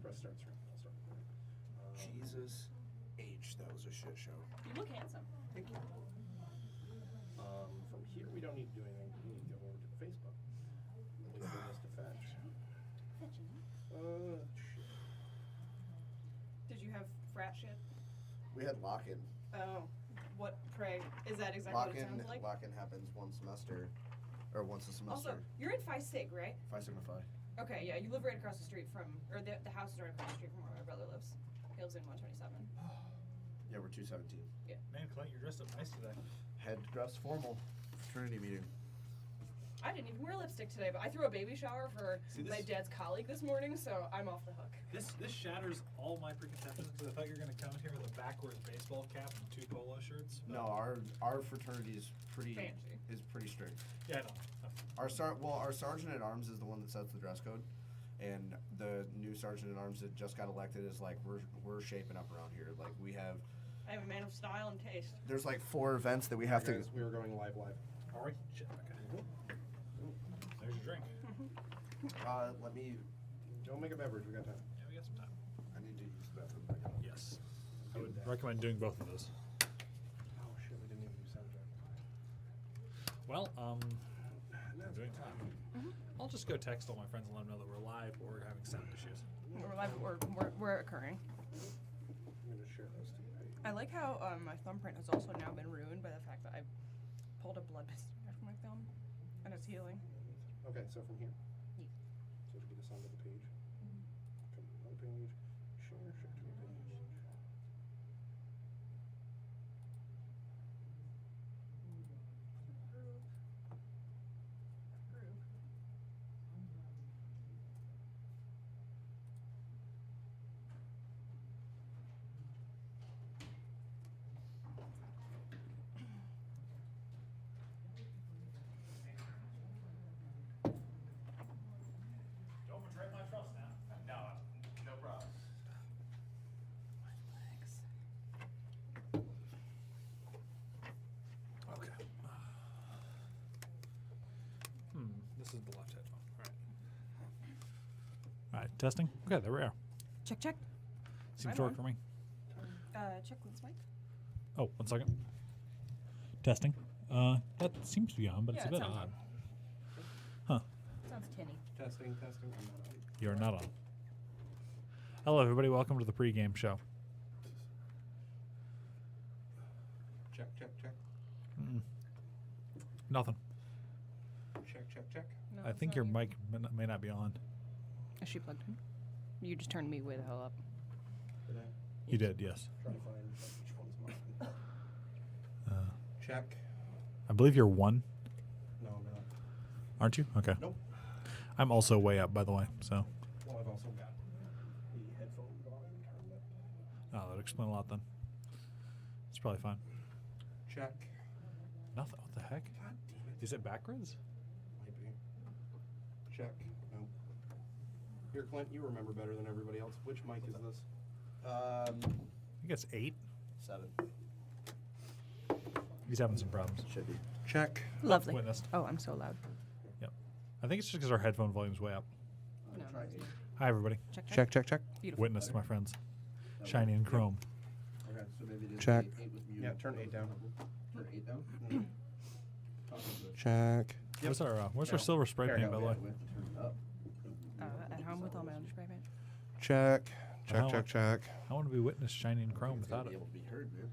press start screen. I'll start recording. Jesus H, that was a shit show. You look handsome. Thank you. From here, we don't need to do anything. We need to go over to Facebook. Wait for this to fetch. Shit. Did you have frat shit? We had lock-in. Oh, what, pray? Is that exactly what it sounds like? Lock-in happens once a semester. Also, you're in Phi Sig, right? Phi Sigma Phi. Okay, yeah, you live right across the street from, or the house is right across the street from where my brother lives. He lives in 127. Yeah, we're 217. Yeah. Man, Clint, you're dressed up nice today. Head dress formal. Fraternity meeting. I didn't even wear lipstick today, but I threw a baby shower for my dad's colleague this morning, so I'm off the hook. This shatters all my preconceptions because I thought you were going to come in here with a backwards baseball cap and 2 polo shirts. No, our fraternity is pretty Fancy. Strict. Yeah, I know. Our sergeant at arms is the one that sets the dress code, and the new sergeant at arms that just got elected is like we're shaping up around here. Like we have. I am a man of style and taste. There's like 4 events that we have Guys, we were going live. All right, shit. Okay. There's your drink. Let me. Don't make a beverage. We got time. Yeah, we got some time. I need to use the bathroom back up. Yes. I would recommend doing both of those. Oh shit! We didn't even do sound check. Well, we're doing time. I'll just go text all my friends and let them know that we're live or we're having sound issues. We're live. We're occurring. I'm gonna share those two. I like how my thumbprint has also now been ruined by the fact that I pulled a blood blister from my thumb, and it's healing. Okay, so from here. Yeah. So to get us onto the page. Come to the page. Share to the page. Don't betray my trust now. No problem. Okay. This is the left headphone. All right. All right, testing. Okay, there we are. Check, check. Seems I'm to work on. for me. Check this mic. Oh, 1 second. Testing. That seems to be on, but Yeah, it's a it bit sounds odd. on. Huh. Sounds tinny. Testing. I'm not on. You're not on. Hello, everybody. Welcome to the pregame show. Check. Nothing. Check. No, I it's think not your you. mic may not be on. Is she plugged in? You just turned me way the hell up. Did I? You did, yes. Try to find which one's mine. Check. I believe you're 1, No, I'm not. aren't you? Okay. Nope. I'm also way up, by the way. So, Well, I've also got the headphone volume turned up. that would explain a lot then. It's probably fine. Check. Nothing. What the heck? God damn it. Is it backwards? Might be. Check. No. Here, Clint, you remember better than everybody else. Which mic is this? I think it's 8. 7. He's having some problems. Should be. Check. Lovely. Witnessed. Oh, I'm so loud. Yep. I think it's just because our headphone volume's way up. No, Try it's it. not. Hi, everybody. Check. Beautiful. Witnessed, my friends. Shiny and chrome. Okay, so maybe it is Check. 8 with mute. Yeah, turn 8 down. Turn 8 down. Check. Where's our silver spray There paint, you by the go. way? Turn it up. At home with all my own spray paint. Check. Wow. Check. I want to be witness shiny and chrome It's gotta without be it. able to be heard, man.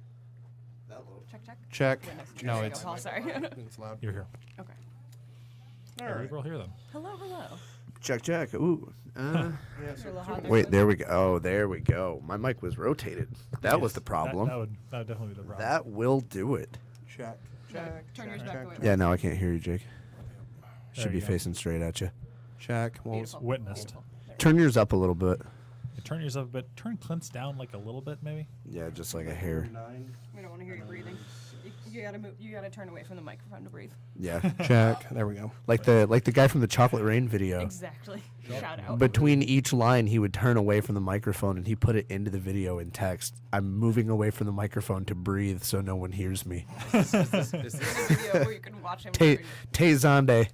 That low. Check. Check. Witness. No, There you it's go, Paul, sorry. it's loud. You're here. Okay. All Hey, right. we're all here then. Hello. Check. Ooh. Yeah, You're a so little hot there. Wait, there we go. Oh, there we go. My mic was rotated. That was Yes, the problem. That would definitely be the problem. That will do it. check. Turn yours back the way. Yeah, now I can't hear you, Jake. Should There be you go. facing straight at you. Check. Well, Beautiful. Witnessed. Beautiful. There. Turn yours up a little bit. Turn yours up a bit. Turn Clint's down like a little bit, maybe. Yeah, just like a hair. 9. We don't want to hear you breathing. You gotta move. You gotta turn away from the microphone to breathe. Yeah. Check. There we go. like the guy from the Chocolate Rain video. Exactly. Shout out. Between each line, he would turn away from the microphone and he put it into the video in text. I'm moving away from the microphone to breathe so no one hears me. Is this video where you can watch him. Tay Zonde.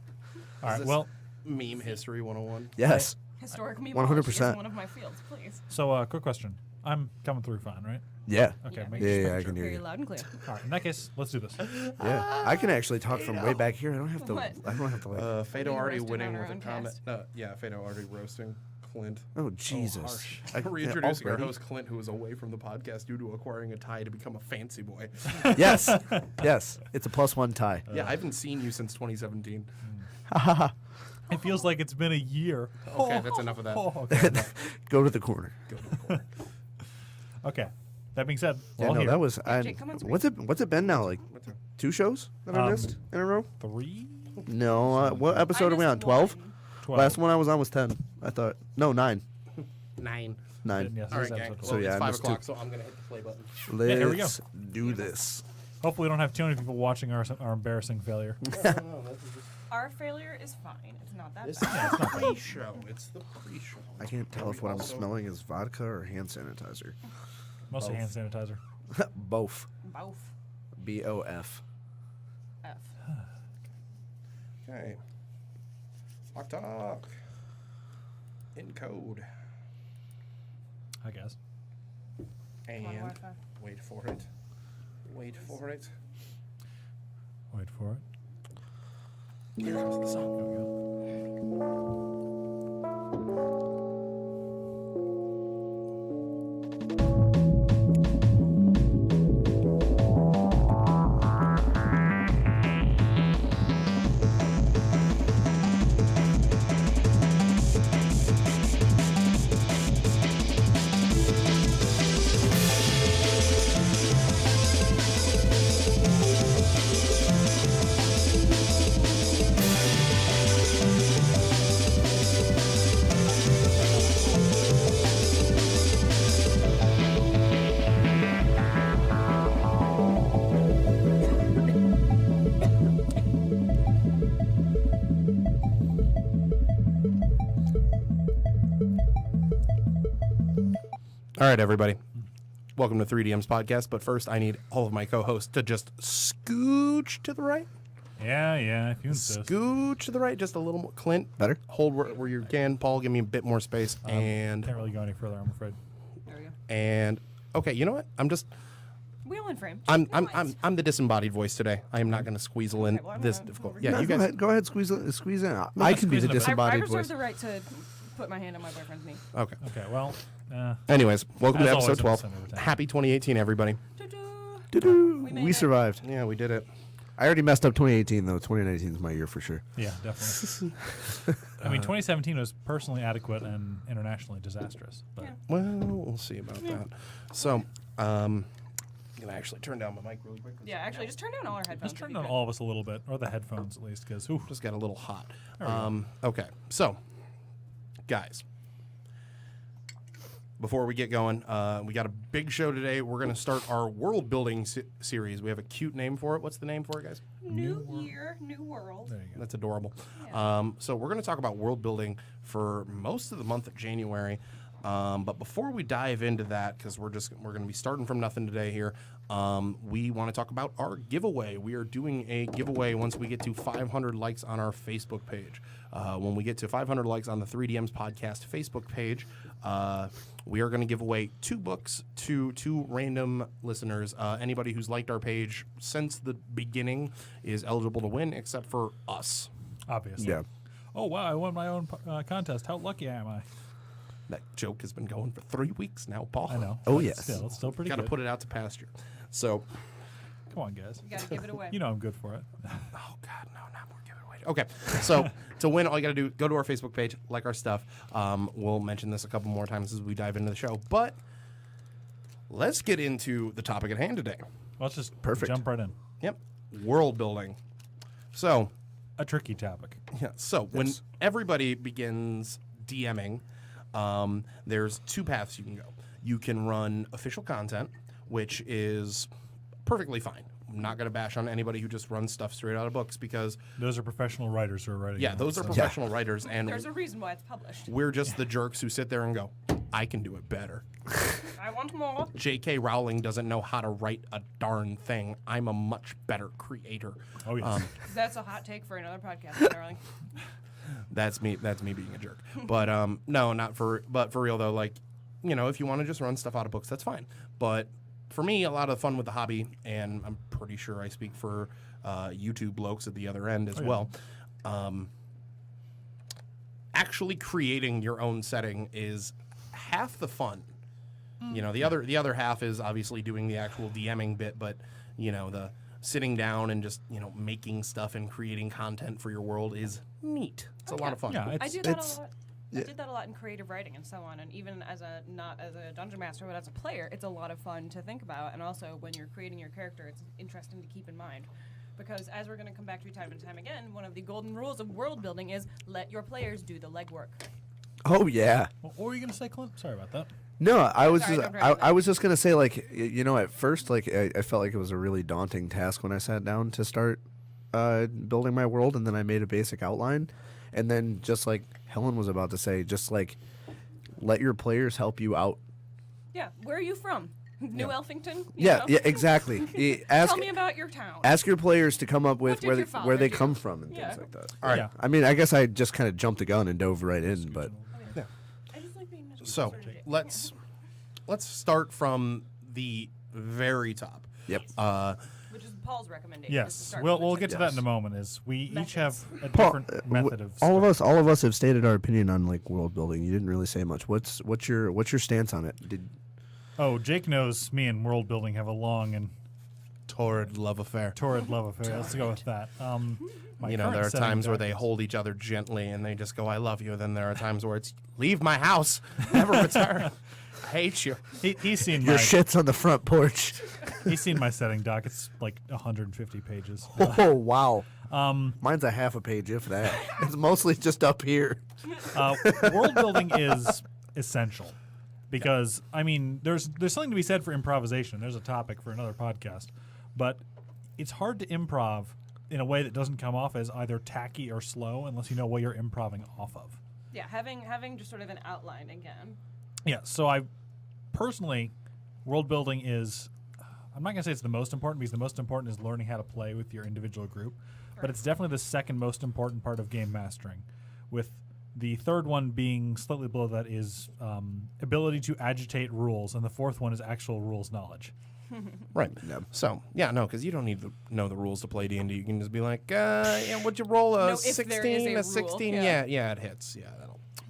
All right. this- Well, meme history 101? Yes. Historic 100%. is one of my fields, please. So, quick question. I'm coming through fine, right? Yeah. Okay. Yeah, make make sure- sure I you're can hear very you. loud and clear. All right. In that case, let's do this. Yeah. I can actually talk from way back here. I don't have to. What? I don't have to like. Fado We already roasted winning on our with a own comment. cast. Yeah, Fado already roasting Clint. Oh Jesus! harsh. Reintroducing our already? host Clint, who was away from the podcast due to acquiring a tie to become a fancy boy. Yes, yes. It's a +1 tie. Yeah, I haven't seen you since 2017. It feels like it's been a year. Okay, that's enough of that. Oh, okay. Go to the corner. Go to the corner. Okay. That being said, we're Yeah, all no, here. that was. Jake, come on screen. What's it been now? Like What's up? 2 shows that I missed in a row? 3? No. What episode are we on? 12. 12. Last one I was on was 10. I thought. No, 9. 9. 9. Yes, All this right, is gang. episode So, Well, yeah, I it's 5 missed o'clock, 2. so I'm going to hit the play button. Let's here we go. do this. Hopefully, we don't have too many people watching our embarrassing failure. Our failure is fine. It's not that This is bad. the pre-show. It's the pre-show. I can't tell if what I'm smelling is vodka or hand sanitizer. Mostly hand sanitizer. Both. Both. BOF. F. Okay. Talk. In code. I guess. And On Wi-Fi. wait for it. Wait for it. Wait for it. Here comes the song. Here we go. All right, everybody. Welcome to 3DM's podcast. But first, I need all of my co-hosts to just scooch to the right. Yeah, if you insist. Scooch to the right, just a little more. Clint, Better? hold where you can. Paul, give me a bit more space. And Can't really go any further, I'm afraid. There we go. okay, you know what? Wheel in frame. I'm the disembodied voice today. I am not going to squeezle in Okay, well, I'm this gonna difficult. over Yeah, No, you go guys. ahead. Go ahead. Squeeze in. I can be the squeezing a bit. I disembodied reserve voice. the right to put my hand on my boyfriend's knee. Okay. Okay, well, Anyways, welcome As to always, episode I'm 12. sending every time. Happy 2018, everybody. Doo-doo. Doo-doo. We made We it. survived. Yeah, we did it. I already messed up 2018 though. 2019 is my year for sure. yeah, definitely. I mean, 2017 was personally adequate and internationally disastrous. But Yeah. Well, we'll see about that. So, I'm gonna actually turn down my mic really quick. Yeah, actually, just turn down all our headphones. just turn would be down good. all of us a little bit, or the headphones at least, because Just got a little hot. There we go. Okay, so, guys, before we get going, we got a big show today. We're gonna start our world building series. We have a cute name for it. What's the name for it, guys? New year, new world. there you go. That's adorable. Yeah. So we're going to talk about world building for most of the month of January. But before we dive into that, because we're going to be starting from nothing today here, we want to talk about our giveaway. We are doing a giveaway once we get to 500 likes on our Facebook page. When we get to 500 likes on the 3DM's podcast Facebook page, we are going to give away 2 books to 2 random listeners. Anybody who's liked our page since the beginning is eligible to win, except for us. Obviously. Yeah. Oh, wow, I won my own contest. How lucky am I? That joke has been going for 3 weeks now, Paul. I know. Oh, but yes. Still, it's still pretty Got to good. put it out to pasture. So, Come on, guys. You gotta give it away. You know I'm good for it. oh God, no, not more giving away. Okay, so to win, all you got to do, go to our Facebook page, like our stuff. We'll mention this a couple more times as we dive into the show, but let's get into the topic at hand today. Let's just Perfect. jump right in. Yep, world building. So, A tricky topic. yeah, so when everybody begins DMing, there's 2 paths you can go. You can run official content, which is perfectly fine. I'm not going to bash on anybody who just runs stuff straight out of books because, Those are professional writers who are writing. yeah, them, those are so- professional writers, and There's a reason why it's published. we're just the jerks who sit there and go, I can do it better. I want more. J.K. Rowling doesn't know how to write a darn thing. I'm a much better creator. Oh, yes. That's a hot take for another podcast, darling. That's me being a jerk. But no, not for real though. Like, if you want to just run stuff out of books, that's fine. But for me, a lot of fun with the hobby, and I'm pretty sure I speak for YouTube blokes at the other end as well. Actually creating your own setting is half the fun. The other half is obviously doing the actual DMing bit, but the sitting down and just making stuff and creating content for your world is neat. It's a lot of fun. Yeah, I do that a lot. I did that a lot in creative writing and so on, and even not as a dungeon master, but as a player, it's a lot of fun to think about. And also, when you're creating your character, it's interesting to keep in mind, because as we're going to come back to time and time again, one of the golden rules of world building is let your players do the legwork. Oh yeah. What were you going to say, Clint? Sorry about that. No, I was Sorry, just don't interrupt I was just gonna say, like, at first, like, I felt like it was a really daunting task when I sat down to start building my world, and then I made a basic outline, and then just like Helen was about to say, just like let your players help you out. Yeah, where are you from? New Elfington? Yeah, exactly. Tell me about your town. Ask your players to come up with did where your they, father where they do? come from and Yeah. things like that. All right. Yeah. I mean, I guess I just kind of jumped the gun and dove right in, but I just like being So let's start from the very top. yep. which is Paul's recommendation. is to Yes, start we'll from the we'll tip. get to that in a moment. Is we each have Methods. a Paul, different method of all of us have stated our opinion on like world building. You didn't really say much. What's your stance on it? Oh, Jake knows me and world building have a long and Torrid love affair. torrid love affair. Let's go with that. My current There are setting times where they documents- hold each other gently and they just go, "I love you." Then there are times where it's, "Leave my house, never return. I hate you." He's seen Your my shit's on the front porch. he's seen my setting doc. It's like 150 pages. Oh wow. Mine's a half a page, if that. It's mostly just up here. World building is essential because I mean there's something to be said for improvisation. There's a topic for another podcast, but it's hard to improv in a way that doesn't come off as either tacky or slow unless you know what you're improving off of. Yeah, having just sort of an outline again. Yeah, so I personally, world building is, I'm not going to say it's the most important because the most important is learning how to play with your individual group, but it's definitely the second most important part of game mastering, with the third one being slightly below that is ability to agitate rules, and the fourth one is actual rules knowledge. Right. Yep. So because you don't need to know the rules to play D&D. You can just be like, "Yeah, would you roll a No, if there is 16, a a 16? rule, Yeah, yeah. it hits. Yeah,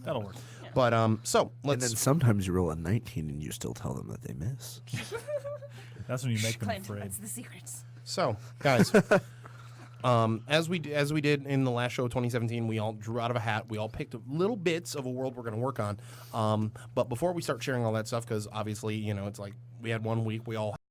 That'll work. But so And then let's sometimes you roll a 19 and you still tell them that they miss. That's when you make them Clint, afraid. that's the secrets. So, guys, as we did in the last show of 2017, we all drew out of a hat. We all picked little bits of a world we're going to work on. But before we start sharing all that stuff, because obviously, it's like we had 1 week, we all